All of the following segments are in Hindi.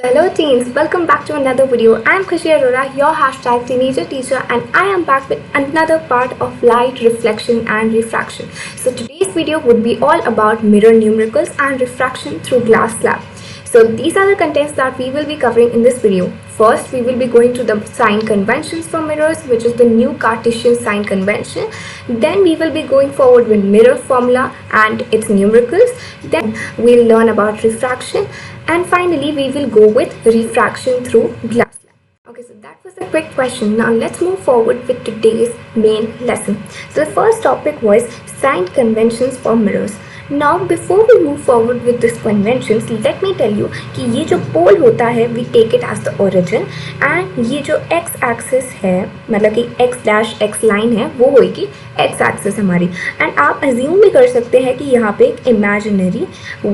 Hello teens, welcome back to another video. I am Khushi Arora, your hashtag teenager teacher, and I am back with another part of light, reflection and refraction. So today's video would be all about mirror numericals and refraction through glass slab. So these are the contents that we will be covering in this video. First, we will be going to the sign conventions for mirrors, which is the new Cartesian sign convention. Then we will be going forward with mirror formula and its numericals. Then we'll learn about refraction. And finally, we will go with refraction through glass slab. Okay, so that was a quick question. Now let's move forward with today's main lesson. So the first topic was sign conventions for mirrors. Now before we move forward with this conventions, let me tell you कि ये जो पोल होता है we take it as the origin, and ये जो x axis है मतलब कि x dash x line है वो होगी x axis हमारी, and आप assume भी कर सकते हैं कि यहाँ पे एक imaginary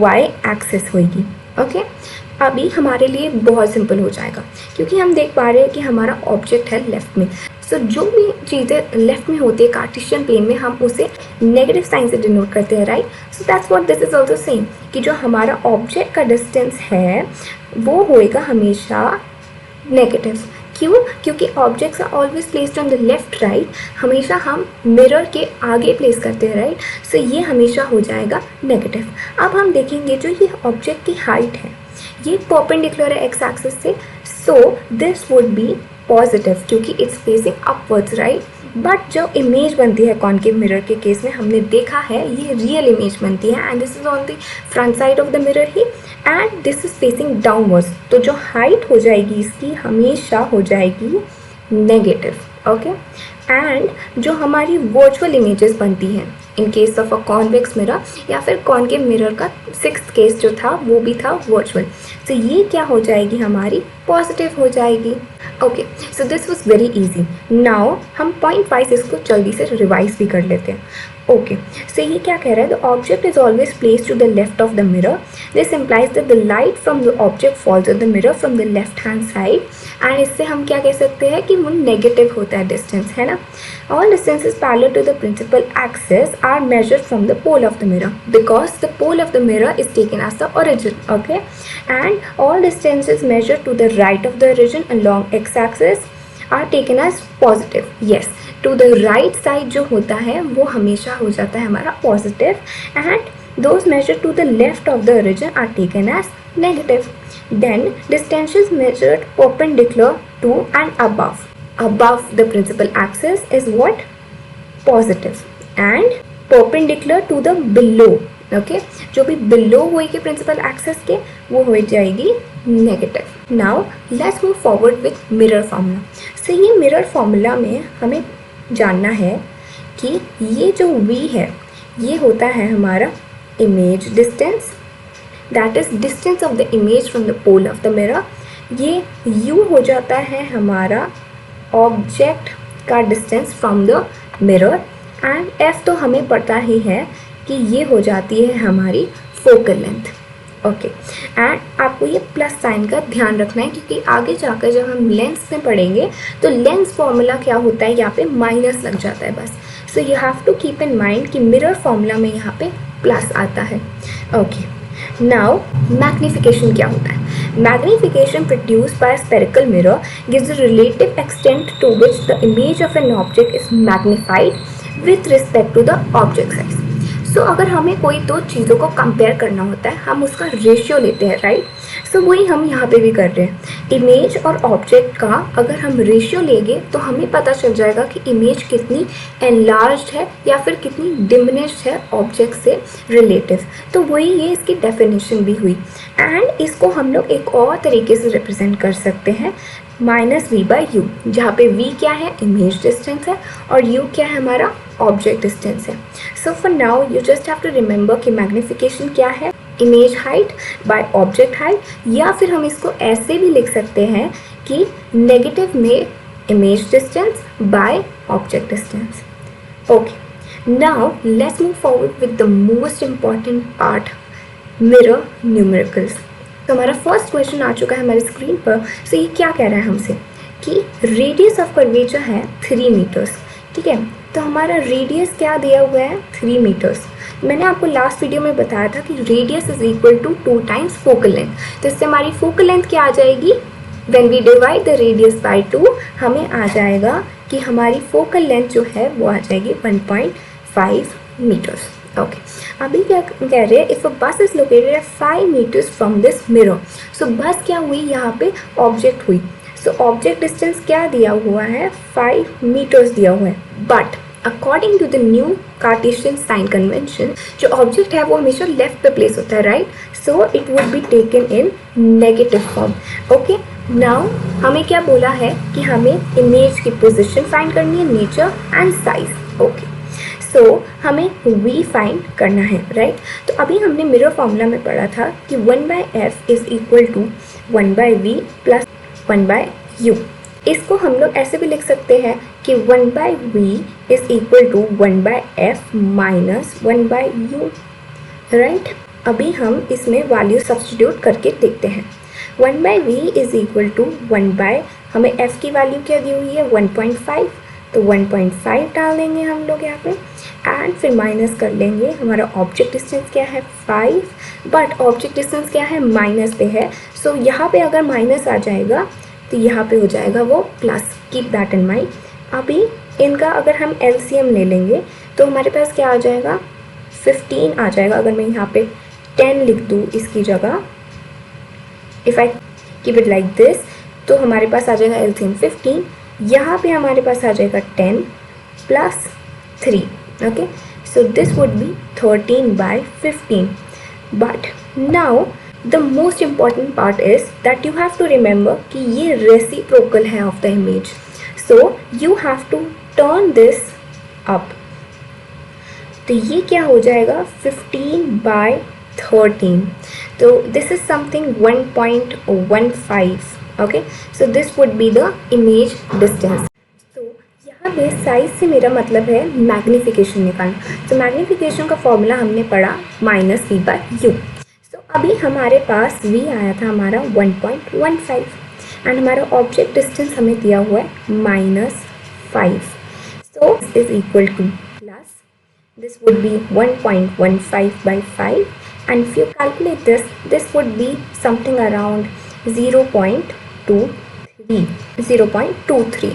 y axis होगी. ओके अभी हमारे लिए बहुत सिंपल हो जाएगा क्योंकि हम देख पा रहे हैं कि हमारा ऑब्जेक्ट है लेफ्ट में. सो जो भी चीज़ें लेफ्ट में होती है कार्टेशियन प्लेन में हम उसे नेगेटिव साइन से डिनोट करते हैं, right. So that's what this is also same कि जो हमारा ऑब्जेक्ट का डिस्टेंस है वो होएगा हमेशा नेगेटिव. क्यों? क्योंकि objects are always placed on the left right. हमेशा हम मिरर के आगे प्लेस करते हैं, राइट. सो ये हमेशा हो जाएगा नेगेटिव. अब हम देखेंगे जो ये ऑब्जेक्ट की हाइट है ये परपेंडिकुलर है एक्स एक्सिस से, so this would be positive क्योंकि it's facing upwards, right. But जो इमेज बनती है कॉनकेव मिरर के केस में हमने देखा है ये रियल इमेज बनती है, and this is on the front side of the mirror he, and this is facing downwards. तो जो हाइट हो जाएगी इसकी हमेशा हो जाएगी नेगेटिव. ओके एंड जो हमारी वर्चुअल इमेजेस बनती हैं in case of a convex mirror या फिर कॉनकेव मिरर का सिक्स्थ केस जो था वो भी था वर्चुअल. तो ये क्या हो जाएगी हमारी पॉजिटिव हो जाएगी. Okay so this was very easy. Now हम पॉइंट वाइज इसको जल्दी से रिवाइज भी कर लेते हैं. ओके सो ये क्या कह रहा है, the object is always placed to the left of the mirror. This implies that the light from the object falls on the mirror from the left hand side, and इससे हम क्या कह सकते हैं कि वो नेगेटिव होता है डिस्टेंस, है ना. All distances parallel to the principal axis are measured from the pole of the mirror because the pole of the mirror is taken as the origin. Okay, and all distances measured to the right of the origin along x-axis are taken as positive. Yes, to the right side जो होता है वो हमेशा हो जाता है हमारा positive, and those measured to the left of the origin are taken as negative. Then distances measured perpendicular to and above the principal axis is what? Positive, and perpendicular to the below. Okay जो भी बिलो होएगी प्रिंसिपल एक्सेस के वो हो जाएगी negative. Now let's move forward with mirror formula. So ये मिरर फार्मूला में हमें जानना है कि ये जो v है ये होता है हमारा image distance, that is distance of the image from the pole of the mirror. ये u हो जाता है हमारा ऑब्जेक्ट का distance from the mirror, and f तो हमें पता ही है कि ये हो जाती है हमारी फोकल लेंथ. ओके एंड आपको ये प्लस साइन का ध्यान रखना है क्योंकि आगे जाकर जब हम लेंस में पढ़ेंगे तो लेंस फॉर्मूला क्या होता है यहाँ पे माइनस लग जाता है बस. So you have to keep in mind कि मिरर फॉर्मूला में यहाँ पे प्लस आता है. ओके नाउ मैग्निफिकेशन क्या होता है. Magnification produced by a spherical mirror gives a relative extent to which the image of an object is magnified with respect to the object size. So अगर हमें कोई दो चीज़ों को कंपेयर करना होता है हम उसका रेशियो लेते हैं, राइट. सो वही हम यहाँ पे भी कर रहे हैं. इमेज और ऑब्जेक्ट का अगर हम रेशियो लेंगे तो हमें पता चल जाएगा कि इमेज कितनी एनलार्ज्ड है या फिर कितनी डिमिनिश्ड है ऑब्जेक्ट से रिलेटिव. तो वही ये इसकी डेफिनेशन भी हुई, एंड इसको हम लोग एक और तरीके से रिप्रेजेंट कर सकते हैं -v/u, जहाँ पे v क्या है इमेज डिस्टेंस है और u क्या है हमारा ऑब्जेक्ट डिस्टेंस है. So for now you just have to remember कि मैग्निफिकेशन क्या है image height by object height, या फिर हम इसको ऐसे भी लिख सकते हैं कि नेगेटिव में image distance by object distance. Okay now let's move forward with the most important part, mirror numericals. तो हमारा फर्स्ट क्वेश्चन आ चुका है हमारी स्क्रीन पर. सो ये क्या कह रहा है हमसे कि रेडियस ऑफ कर्वेचर है 3 मीटर्स. ठीक है तो हमारा रेडियस क्या दिया हुआ है 3 मीटर्स. मैंने आपको लास्ट वीडियो में बताया था कि radius is equal to 2 times focal length. तो इससे हमारी फोकल लेंथ क्या आ जाएगी, when we divide the radius by 2 हमें आ जाएगा कि हमारी फोकल लेंथ जो है वो आ जाएगी 1.5 मीटर्स। ओके, अभी क्या कह रहे हैं, if a bus is located at 5 metres from this mirror. So bus क्या हुई, यहाँ पे ऑब्जेक्ट हुई। सो ऑब्जेक्ट डिस्टेंस क्या दिया हुआ है, 5 मीटर्स दिया हुआ है। But according to the new Cartesian sign convention, जो ऑब्जेक्ट है वो हमेशा लेफ्ट पे प्लेस होता है, right? So it would be taken in negative form. Okay, now हमें क्या बोला है कि हमें इमेज की पोजिशन फाइंड करनी है, नेचर एंड साइज। ओके, सो हमें v फाइंड करना है, राइट? तो अभी हमने मिरर फॉर्मूला में पढ़ा था कि 1/f is equal to 1/v plus 1/u। इसको हम लोग ऐसे भी लिख सकते हैं कि 1/v is equal to 1/f minus 1/u, right? अभी हम इसमें वैल्यू सब्स्टिट्यूट करके देखते हैं। 1/v इज इक्वल टू 1/, हमें f की वैल्यू क्या दी हुई है, 1.5, तो 1.5 डाल देंगे हम लोग यहाँ पे एंड फिर माइनस कर लेंगे। हमारा ऑब्जेक्ट डिस्टेंस क्या है, 5, बट ऑब्जेक्ट डिस्टेंस क्या है, माइनस पे है। सो यहाँ पे अगर माइनस आ जाएगा तो यहाँ पे हो जाएगा वो plus, keep that in mind. अभी इनका अगर हम LCM ले लेंगे तो हमारे पास क्या आ जाएगा, 15 आ जाएगा। अगर मैं यहाँ पे 10 लिख दूँ इसकी जगह, if I keep it like this, तो हमारे पास आ जाएगा LCM 15। यहाँ पे हमारे पास आ जाएगा 10 plus 3। Okay, so this would be 13/15। But now the most important part is that you have to remember कि ये रेसिप्रोकल है of the image. So you have to turn this up. तो ये क्या हो जाएगा, 15/13। तो this is something 1.15। Okay, so this would be the image distance. तो यहाँ पे साइज से मेरा मतलब है मैग्नीफिकेशन निकालना। तो मैग्नीफिकेशन का फॉर्मूला हमने पढ़ा -v/u। सो अभी हमारे पास v आया था हमारा 1.15 एंड हमारा ऑब्जेक्ट डिस्टेंस हमें दिया हुआ है -5। So is equal two plus, this would be 1.15/5 and if you calculate this would be something around 0.23।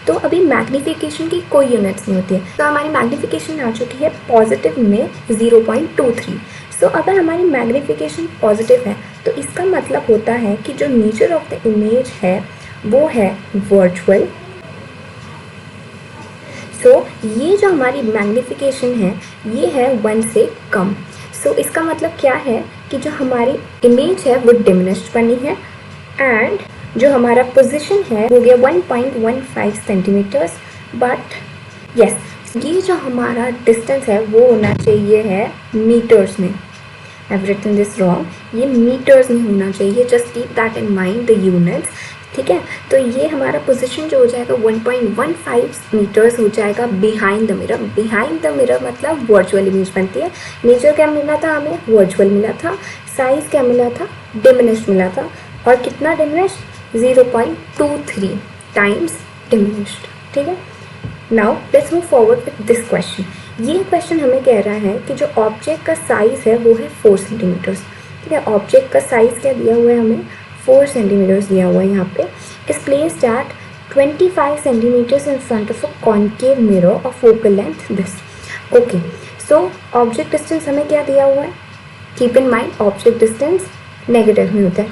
तो अभी मैग्नीफिकेशन की कोई यूनिट्स नहीं होती है, तो हमारी मैग्नीफिकेशन आ चुकी है पॉजिटिव में 0.23। सो अगर हमारी मैग्नीफिकेशन पॉजिटिव है तो इसका मतलब होता है कि जो नेचर ऑफ द इमेज है वो है वर्चुअल। सो ये जो हमारी मैग्नीफिकेशन है ये है 1 से कम। सो इसका मतलब क्या है कि जो हमारी इमेज है वो डिमिनिश्ड बनी है एंड जो हमारा पोजीशन है हो गया 1.15 सेंटीमीटर्स। बट यस, ये जो हमारा डिस्टेंस है वो होना चाहिए है मीटर्स में। I have written this wrong, ये मीटर्स में होना चाहिए, just keep that in mind the units, ठीक है? तो ये हमारा पोजीशन जो हो जाएगा 1.15 मीटर्स हो जाएगा behind the mirror. Behind the mirror मतलब वर्चुअल इमेज बनती है। नेचर क्या मिला था हमें, वर्चुअल मिला था। साइज क्या मिला था, डिमिनिश्ड मिला था। और कितना डिमिनिश्ड, 0.23 टाइम्स डिमिनिश्ड, ठीक है? Now let's move forward with this question. ये क्वेश्चन हमें कह रहा है कि जो ऑब्जेक्ट का साइज़ है वो है 4 सेंटीमीटर्स, ठीक है? ऑब्जेक्ट का साइज़ क्या दिया हुआ है हमें, 4 सेंटीमीटर्स दिया हुआ है। यहाँ पे is placed at 25 centimeters in front of a concave mirror of focal length this. Okay, so object distance हमें क्या दिया हुआ है, keep in mind object distance negative में होता है।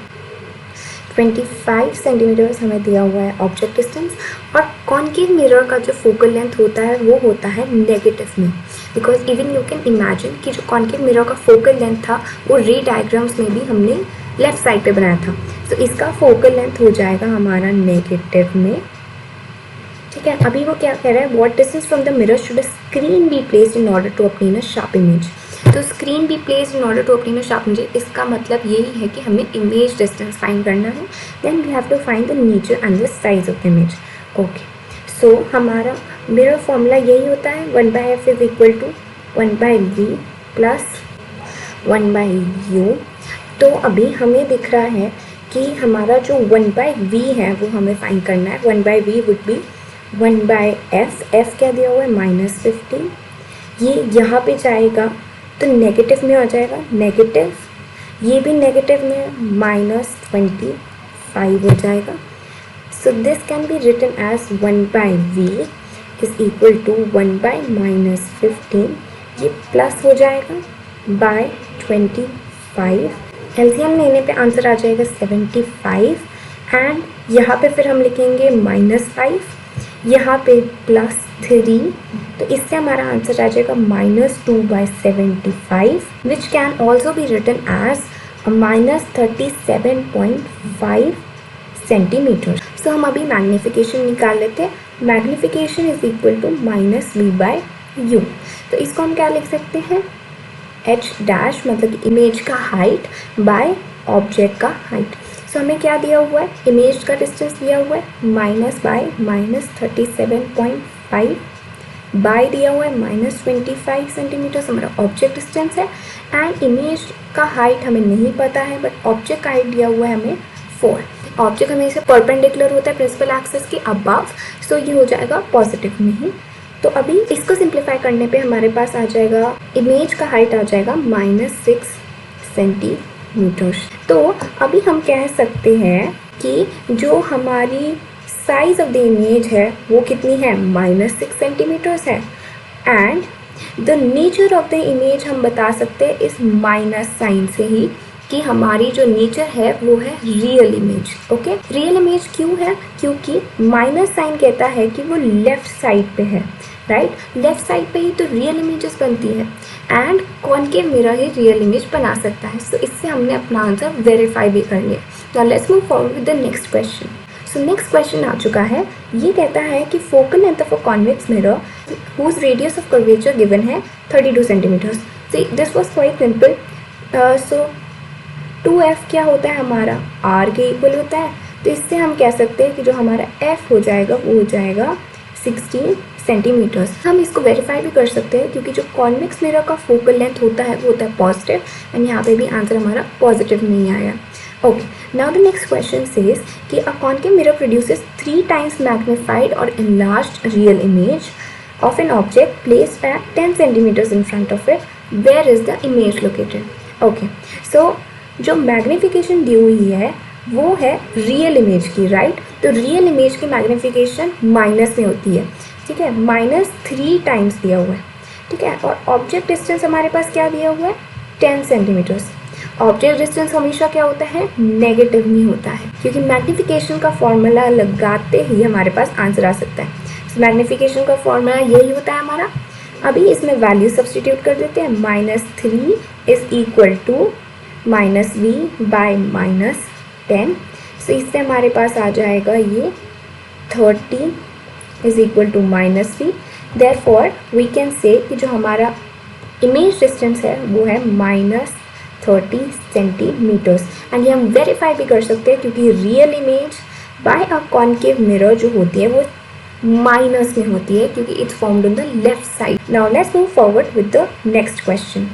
25 सेंटीमीटर्स हमें दिया हुआ है ऑब्जेक्ट डिस्टेंस, और कॉन्केव मिरर का जो फोकल लेंथ होता है वो होता है नेगेटिव में, because even you can imagine कि जो कॉन्केव मिरर का फोकल लेंथ था वो रे डायग्राम्स में भी हमने लेफ्ट साइड पे बनाया था। तो इसका फोकल लेंथ हो जाएगा हमारा नेगेटिव में, ठीक है? अभी वो क्या कह रहा है, what distance from the mirror should a screen be placed in order to obtain a sharp image. तो screen be placed in order to obtain a sharp image, इसका मतलब यही है कि हमें इमेज डिस्टेंस फाइंड करना है। Then we have to find the nature and the size of the image. Okay, so हमारा मिरर फॉर्मूला यही होता है, 1/f is equal to 1/v plus 1/u। तो अभी हमें दिख रहा है कि हमारा जो 1/v है वो हमें फाइंड करना है। 1/v would be 1/f, f क्या दिया हुआ है, -15। ये यहाँ पे जाएगा तो नेगेटिव में हो जाएगा नेगेटिव, ये भी नेगेटिव में -25 हो जाएगा. So this can be written as 1/v is equal to 1/-15. ये प्लस हो जाएगा बाय 25. एलसीएम लेने पे आंसर आ जाएगा 75. एंड यहाँ पे फिर हम लिखेंगे -5, यहाँ पे +3. तो इससे हमारा आंसर आ जाएगा -2/75 which can also be written as -37.5 centimetre. So हम अभी मैग्नीफिकेशन निकाल लेते हैं. Magnification is equal to -v/u. तो इसको हम क्या लिख सकते हैं, h' मतलब कि इमेज का हाइट बाय ऑब्जेक्ट का हाइट. सो हमें क्या दिया हुआ है, इमेज का डिस्टेंस दिया हुआ है -37.5 बाय दिया हुआ है -25 सेंटीमीटर हमारा ऑब्जेक्ट डिस्टेंस है. एंड इमेज का हाइट हमें नहीं पता है, बट ऑब्जेक्ट का हाइट दिया हुआ है हमें 4. ऑब्जेक्ट हमेशा परपेंडिकुलर होता है प्रिंसिपल एक्सिस के अबव, सो ये हो जाएगा पॉजिटिव में ही. तो अभी इसको सिंप्लीफाई करने पे हमारे पास आ जाएगा, इमेज का हाइट आ जाएगा -6 सेंटीमीटर. तो अभी हम कह सकते हैं कि जो हमारी साइज ऑफ द इमेज है वो कितनी है, -6 सेंटीमीटर्स है. And the nature of the image हम बता सकते हैं इस माइनस साइन से ही कि हमारी जो नेचर है वो है real image. Okay, real image क्यों है, क्योंकि माइनस साइन कहता है कि वो लेफ्ट साइड पे है, राइट. लेफ्ट साइड पे ही तो रियल इमेजेस बनती है and concave mirror he real image बना सकता है. सो इससे हमने अपना आंसर वेरीफाई भी कर लिया. Now let's move forward with the next question. So next question आ चुका है. ये कहता है कि focal length of a convex mirror whose radius of curvature given है 32 centimetres. See this was quite simple. So 2f क्या होता है हमारा, r के इक्वल होता है. तो इससे हम कह सकते हैं कि जो हमारा f हो जाएगा वो हो जाएगा 16 सेंटीमीटर्स. हम इसको वेरीफाई भी कर सकते हैं क्योंकि जो कॉन्वेक्स मिरर का फोकल लेंथ होता है वो होता है पॉजिटिव. एंड यहाँ पे भी आंसर हमारा पॉजिटिव नहीं आया. Okay, now the next question says कि a concave mirror produces 3 times magnified और enlarged real image of an object placed at 10 centimetres in front of it. Where is the image located. Okay, so जो मैग्नीफिकेशन दी हुई है वो है रियल इमेज की, राइट. तो रियल इमेज की मैग्नीफिकेशन माइनस में होती है, ठीक है. -3 times दिया हुआ है, ठीक है. और ऑब्जेक्ट डिस्टेंस हमारे पास क्या दिया हुआ है, 10 सेंटीमीटर्स. ऑब्जेक्ट डिस्टेंस हमेशा क्या होता है, नेगेटिव में होता है, क्योंकि मैग्नीफिकेशन का फॉर्मूला लगाते ही हमारे पास आंसर आ सकता है. मैग्नीफिकेशन का फॉर्मूला यही होता है हमारा. अभी इसमें वैल्यू सब्सटीट्यूट कर देते हैं. -3 इज इक्वल टू -v/-10. सो इससे हमारे पास आ जाएगा ये 30 is equal to -v. Therefore we can say कि जो हमारा इमेज डिस्टेंस है वो है -30 सेंटीमीटर्स. एंड ये हम वेरीफाई भी कर सकते हैं क्योंकि real image by a concave mirror जो होती है वो माइनस में होती है क्योंकि it's formed on the left side. Now let's move forward with the next question.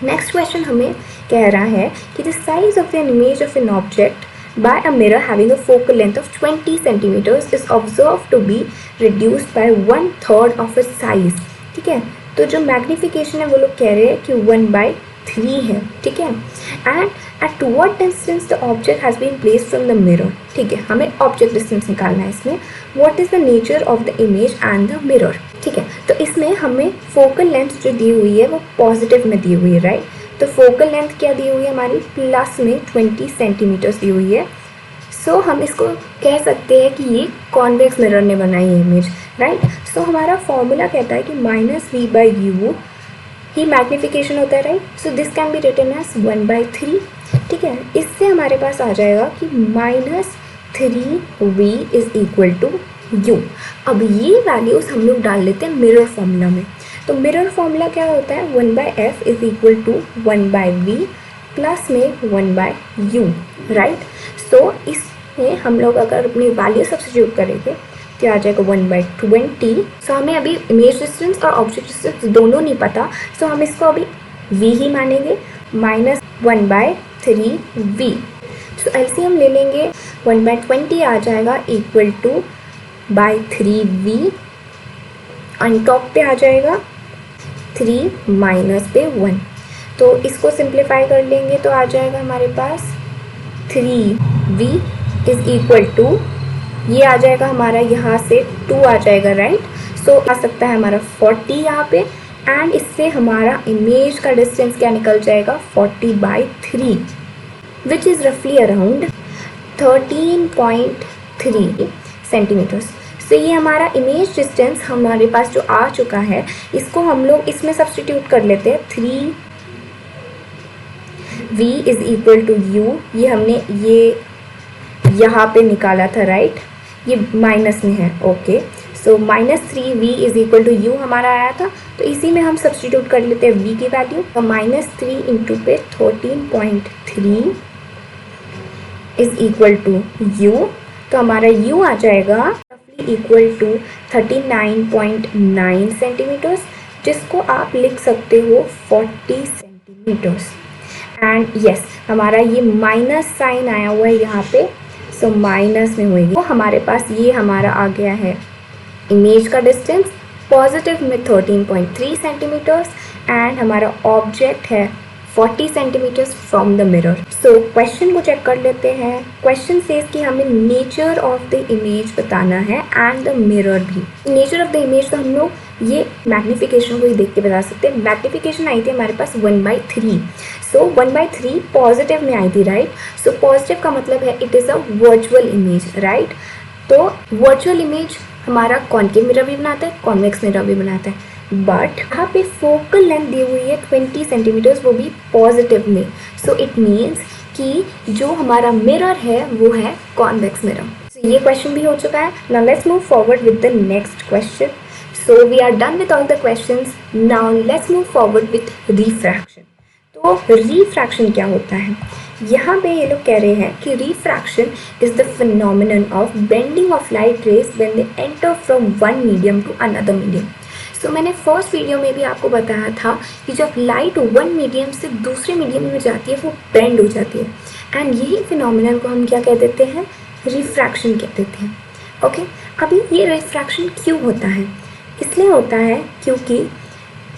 Next question हमें कह रहा है कि the size of an image of an object by a mirror having a focal length of 20 centimeters is observed to be reduced by 1/3 of its size. ठीक है, तो जो मैग्नीफिकेशन है वो लोग कह रहे हैं कि 1/3 है, ठीक है. And at what distance the object has been placed from the mirror. ठीक है, हमें ऑब्जेक्ट डिस्टेंस निकालना है इसमें. what is the nature of the image and the mirror. ठीक है, तो इसमें हमें फोकल लेंथ जो दी हुई है वो पॉजिटिव में दी हुई है, राइट. तो फोकल लेंथ क्या दी हुई है हमारी, प्लस में 20 सेंटीमीटर्स दी हुई है. सो हम इसको कह सकते हैं कि ये कॉन्वेक्स मिरर ने बनाई है इमेज, राइट. सो हमारा फॉर्मूला कहता है कि -v/u ही मैग्नीफिकेशन होता है, right. So this can be written as 1/3. ठीक है, इससे हमारे पास आ जाएगा कि -3v is equal to u. अब ये वैल्यूज हम लोग डाल लेते हैं मिरर फॉर्मूला में. तो मिरर फॉर्मूला क्या होता है, 1/f is equal to 1/v plus में 1/u, राइट. सो इसमें हम लोग अगर अपनी वैल्यू सब्स्टिट्यूट करेंगे तो आ जाएगा 1/20. सो हमें अभी इमेज डिस्टेंस और ऑब्जेक्ट डिस्टेंस दोनों नहीं पता, सो हम इसको अभी v ही मानेंगे, -1/3v. सो एलसीएम ले लेंगे, 1/20 आ जाएगा equal to 3v. On top पे आ जाएगा 3 माइनस पे 1, तो इसको सिंप्लीफाई कर लेंगे तो आ जाएगा हमारे पास 3v इज इक्वल टू, ये आ जाएगा हमारा यहाँ से 2 आ जाएगा, राइट। सो आ सकता है हमारा 40 यहाँ पे, एंड इससे हमारा इमेज का डिस्टेंस क्या निकल जाएगा 40/3 विच इज़ रफली अराउंड 13.3 सेंटीमीटर्स। सो ये हमारा इमेज डिस्टेंस हमारे पास जो आ चुका है, इसको हम लोग इसमें सब्सटीट्यूट कर लेते हैं। 3v is equal to u, ये हमने ये यहाँ पे निकाला था, राइट, ये माइनस में है, okay. So -3v is equal to u हमारा आया था, तो इसी में हम सब्सटीट्यूट कर लेते हैं v की वैल्यू। तो -3 इंटू पे 13.3 इज इक्वल टू u, तो हमारा u आ जाएगा रफली इक्वल टू 39.9 सेंटीमीटर्स, जिसको आप लिख सकते हो 40 सेंटीमीटर्स। एंड यस, हमारा ये माइनस साइन आया हुआ है यहाँ पे, सो माइनस में होगी, तो हमारे पास ये हमारा आ गया है इमेज का डिस्टेंस पॉजिटिव में 13.3 सेंटीमीटर्स, एंड हमारा ऑब्जेक्ट है 40 centimeters from the mirror. So question को चेक कर लेते हैं। क्वेश्चन सेज कि हमें नेचर ऑफ द इमेज बताना है एंड द मिरर भी। नेचर ऑफ द इमेज तो हम लोग ये मैग्नीफिकेशन को ही देख के बता सकते हैं। मैग्नीफिकेशन आई थी हमारे पास 1/3, सो 1/3 पॉजिटिव में आई थी, राइट। सो पॉजिटिव का मतलब है it is a virtual image, right. तो वर्चुअल इमेज हमारा कॉनकेव मिरर भी बनाता है, कॉन्वेक्स मिरर भी बनाता है, बट यहाँ पे फोकल लेंथ दी हुई है 20 सेंटीमीटर्स, वो भी पॉजिटिव में। सो इट मीन्स कि जो हमारा मिरर है वो है कॉन्वेक्स मिरर। सो ये क्वेश्चन भी हो चुका है। Now let's move forward with the next question. So we are done with all the questions. Now let's move forward with refraction. तो रिफ्रैक्शन क्या होता है? यहाँ पे ये लोग कह रहे हैं कि refraction is the phenomenon of bending of light rays when they enter from one medium to another medium. So मैंने फर्स्ट वीडियो में भी आपको बताया था कि जब लाइट वन मीडियम से दूसरे मीडियम में जाती है वो बेंड हो जाती है, एंड यही फिनोमिनन को हम क्या कह देते हैं? रिफ्रैक्शन कह देते हैं। ओके, अभी ये रिफ्रैक्शन क्यों होता है? इसलिए होता है क्योंकि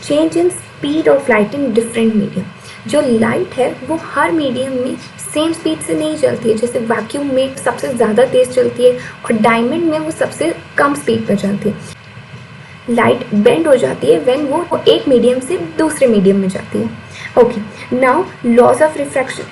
change in speed of light in different medium. जो लाइट है वो हर मीडियम में सेम स्पीड से नहीं चलती है। जैसे वैक्यूम में सबसे ज़्यादा तेज़ चलती है और डायमंड में वो सबसे कम स्पीड पर चलती है। लाइट बेंड हो जाती है व्हेन वो एक मीडियम से दूसरे मीडियम में जाती है। Okay, now laws of refraction.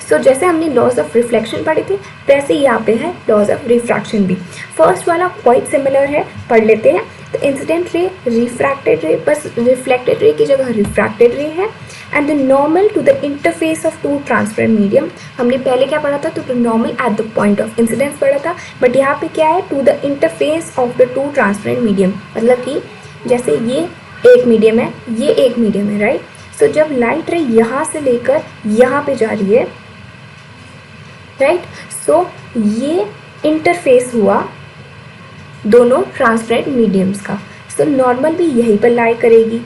So जैसे हमने लॉज ऑफ रिफ्लेक्शन पढ़े थे, वैसे यहाँ पे है लॉज ऑफ रिफ्रैक्शन भी। फर्स्ट वाला क्वाइट सिमिलर है, पढ़ लेते हैं। तो इंसिडेंट रे, रिफ्रैक्टेड रे, बस रिफ्लेक्टेड रे की जगह रिफ्रैक्टेड रे है। And the normal to the interface of two transparent medium. हमने पहले क्या पढ़ा था? तो normal at the point of incidence पढ़ा था, बट यहाँ पे क्या है? To the interface of the two transparent medium. मतलब कि जैसे ये एक मीडियम है, ये एक मीडियम है, राइट। सो जब लाइट रे यहाँ से लेकर यहाँ पे जा रही है, राइट, सो ये इंटरफेस हुआ दोनों ट्रांसपेरेंट मीडियम्स का। सो नॉर्मल भी यहीं पर लाई करेगी,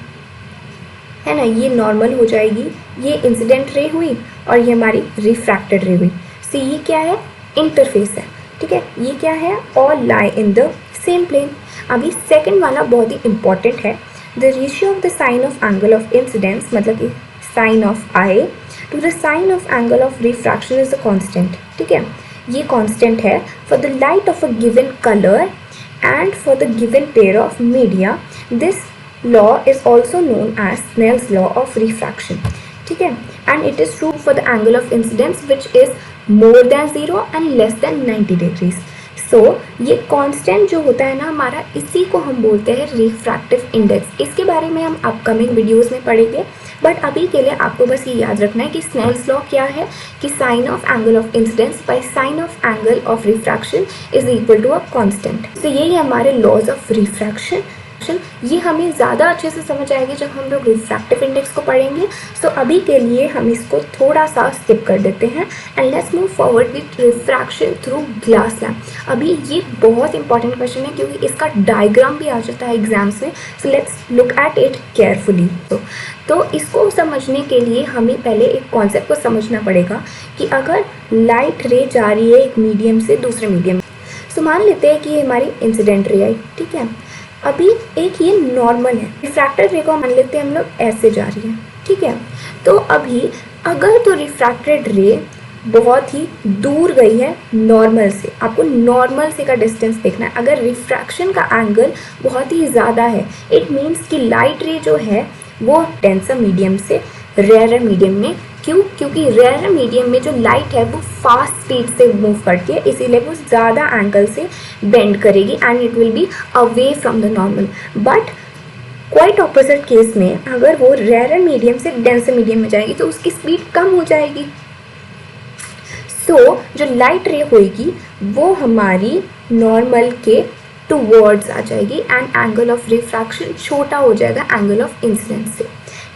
है ना। ये नॉर्मल हो जाएगी, ये इंसिडेंट रे हुई और ये हमारी रिफ्रैक्टेड रे हुई। सो ये क्या है? इंटरफेस है, ठीक है। ये क्या है? All lie in the same plane. अभी सेकंड वाला बहुत ही इंपॉर्टेंट है। The ratio of the sine of angle of incidence, मतलब कि sine of I to the sine of angle of refraction is a constant, ठीक है। ये कांस्टेंट है for the light of a given colour and for the given pair of media. This law is also known as Snell's law of refraction, ठीक है। and it is true for the angle of incidence which is more than 0 and less than 90 degrees. so ये कांस्टेंट जो होता है ना हमारा, इसी को हम बोलते हैं रिफ्रैक्टिव इंडेक्स। इसके बारे में हम अपकमिंग वीडियोस में पढ़ेंगे, बट अभी के लिए आपको बस ये याद रखना है कि स्नेल्स लॉ क्या है कि sine of angle of incidence by sine of angle of refraction is equal to a constant. तो यही हमारे लॉज ऑफ रिफ्रैक्शन। ये हमें ज़्यादा अच्छे से समझ आएगी जब हम लोग रिफ्रैक्टिव इंडेक्स को पढ़ेंगे। सो अभी के लिए हम इसको थोड़ा सा स्किप कर देते हैं and let's move forward with refraction through glass lamp. अभी ये बहुत इंपॉर्टेंट क्वेश्चन है क्योंकि इसका डायग्राम भी आ जाता है एग्जाम्स में। So let's look at it carefully. तो इसको समझने के लिए हमें पहले एक कॉन्सेप्ट को समझना पड़ेगा कि अगर लाइट रे जा रही है एक मीडियम से दूसरे मीडियम, तो मान लेते हैं कि ये हमारी इंसिडेंट रे आई, ठीक है। अभी एक ये नॉर्मल है, रिफ्रैक्टेड रे को मान लेते हैं हम लोग ऐसे जा रही है, ठीक है। तो अभी अगर तो रिफ्रैक्टेड रे बहुत ही दूर गई है नॉर्मल से, आपको नॉर्मल से का डिस्टेंस देखना है। अगर रिफ्रैक्शन का एंगल बहुत ही ज़्यादा है, इट मीन्स कि लाइट रे जो है वो डेंसर मीडियम से रेयर मीडियम में, क्यों? क्योंकि रेयर मीडियम में जो लाइट है वो फास्ट स्पीड से मूव करती है, इसीलिए वो ज़्यादा एंगल से बेंड करेगी and it will be away from the normal. But quite opposite case में अगर वो रेयर मीडियम से डेंसर मीडियम में जाएगी तो उसकी स्पीड कम हो जाएगी। सो जो लाइट रे होगी वो हमारी नॉर्मल के टूवर्ड्स आ जाएगी एंड एंगल ऑफ रिफ्रैक्शन छोटा हो जाएगा एंगल ऑफ इंसिडेंस से,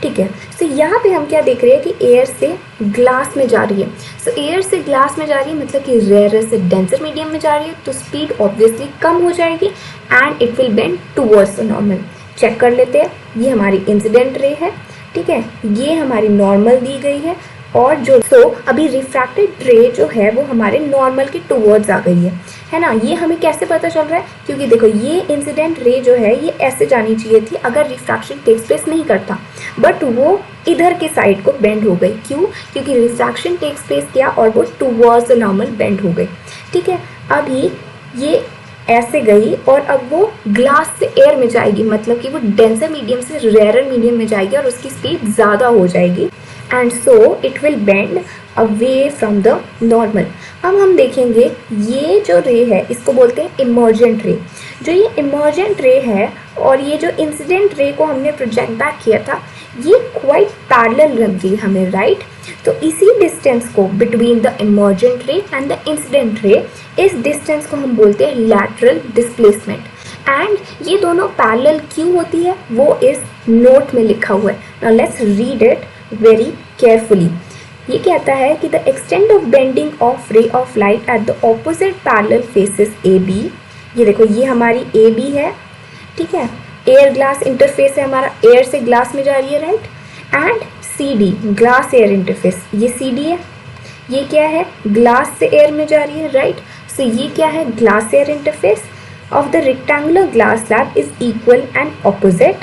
ठीक है। सो यहाँ पे हम क्या देख रहे हैं कि एयर से ग्लास में जा रही है। सो एयर से ग्लास में जा रही है मतलब कि रेयर से डेंसर मीडियम में जा रही है, तो स्पीड ऑब्वियसली कम हो जाएगी and it will bend towards the normal. Check कर लेते हैं, ये हमारी इंसिडेंट रे है, ठीक है, ये हमारी नॉर्मल दी गई है, और जो अभी रिफ्रैक्टेड रे जो है वो हमारे नॉर्मल के टूवर्ड्स आ गई है ना। ये हमें कैसे पता चल रहा है? क्योंकि देखो ये इंसिडेंट रे जो है ये ऐसे जानी चाहिए थी अगर रिफ्रैक्शन टेक्स प्लेस नहीं करता, बट वो इधर के साइड को बेंड हो गई। क्यों? क्योंकि रिफ्रैक्शन टेक्स प्लेस किया और वो टूवर्ड्स द नॉर्मल बेंड हो गई, ठीक है। अभी ये ऐसे गई और अब वो ग्लास से एयर में जाएगी, मतलब कि वो डेंसर मीडियम से रेयर मीडियम में जाएगी और उसकी स्पीड ज़्यादा हो जाएगी and so it will bend away from the normal. अब हम देखेंगे ये जो रे है इसको बोलते हैं इमर्जेंट रे। जो ये इमर्जेंट रे है और ये जो इंसिडेंट रे को हमने प्रोजेक्ट बैक किया था ये क्वाइट पैरेलल लग गई हमें, राइट। तो इसी डिस्टेंस को between the emergent ray and the incident रे, इस डिस्टेंस को हम बोलते हैं लैटरल डिस्प्लेसमेंट। एंड ये दोनों पैरेलल क्यों होती है वो इस नोट में लिखा हुआ है। Now let's read it very carefully. ये कहता है कि the extent of bending of ray of light at the opposite parallel faces A B. ये देखो ये हमारी ए बी है, ठीक है, एयर ग्लास इंटरफेस है हमारा, एयर से ग्लास में जा रही है, right. And C D glass air interface, ये सी डी है, ये क्या है, ग्लास से एयर में जा रही है, राइट। सो ये क्या है, glass air interface of the rectangular glass slab is equal and opposite.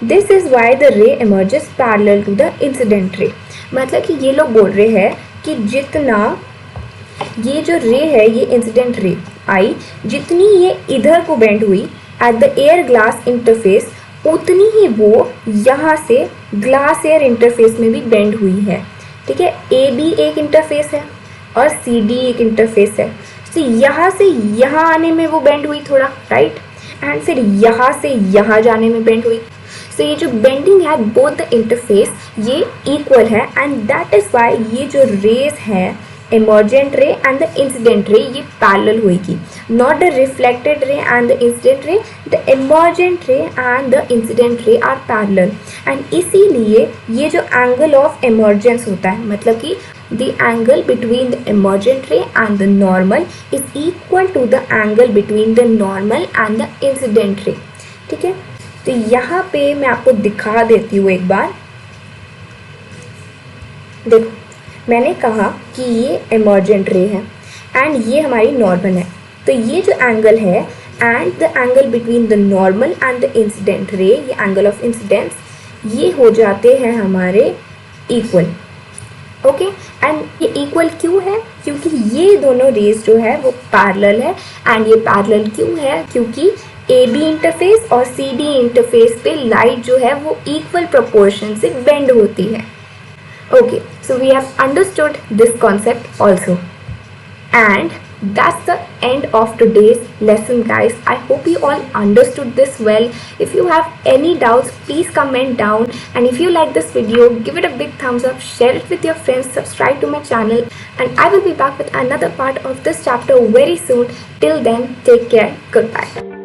This is why the ray emerges parallel to the incident ray. मतलब कि ये लोग बोल रहे हैं कि जितना ये जो रे है ये इंसिडेंट रे आई, जितनी ये इधर को बेंड हुई at the air glass interface, उतनी ही वो यहाँ से ग्लास एयर इंटरफेस में भी बेंड हुई है, ठीक है। ए बी एक इंटरफेस है और सी डी एक इंटरफेस है। तो यहाँ से यहाँ आने में वो बेंड हुई थोड़ा, राइट, एंड फिर यहाँ से यहाँ जाने में बेंड हुई। सो ये जो बेंडिंग है बोथ द इंटरफेस ये इक्वल है एंड दैट इज वाई ये जो रेज है emergent ray and the incident रे ये पैरेलल होगी, not the reflected ray and the incident ray. The emergent ray and the incident ray are parallel and इसीलिए ये जो एंगल ऑफ इमर्जेंस होता है, मतलब कि the angle between the emergent ray and the normal is equal to the angle between the normal and the incident ray, ठीक है। तो यहाँ पे मैं आपको दिखा देती हूँ एक बार, देखो मैंने कहा कि ये इमर्जेंट रे है एंड ये हमारी नॉर्मल है, तो ये जो एंगल है and the angle between the normal and the incident रे, ये एंगल ऑफ इंसिडेंस, ये हो जाते हैं हमारे इक्वल, ओके। एंड ये इक्वल क्यों है? क्योंकि ये दोनों रेज जो है वो पैरेलल है एंड ये पैरेलल क्यों है? क्योंकि ए बी इंटरफेस और सी डी इंटरफेस पे लाइट जो है वो इक्वल प्रोपोर्शन से बेंड होती है, okay. So we have understood this concept also and that's the end of today's lesson, guys. I hope you all understood this well. If you have any doubts, please comment down, and if you like this video, give it a big thumbs up, share it with your friends, subscribe to my channel, and I will be back with another part of this chapter very soon. Till then, take care. Goodbye.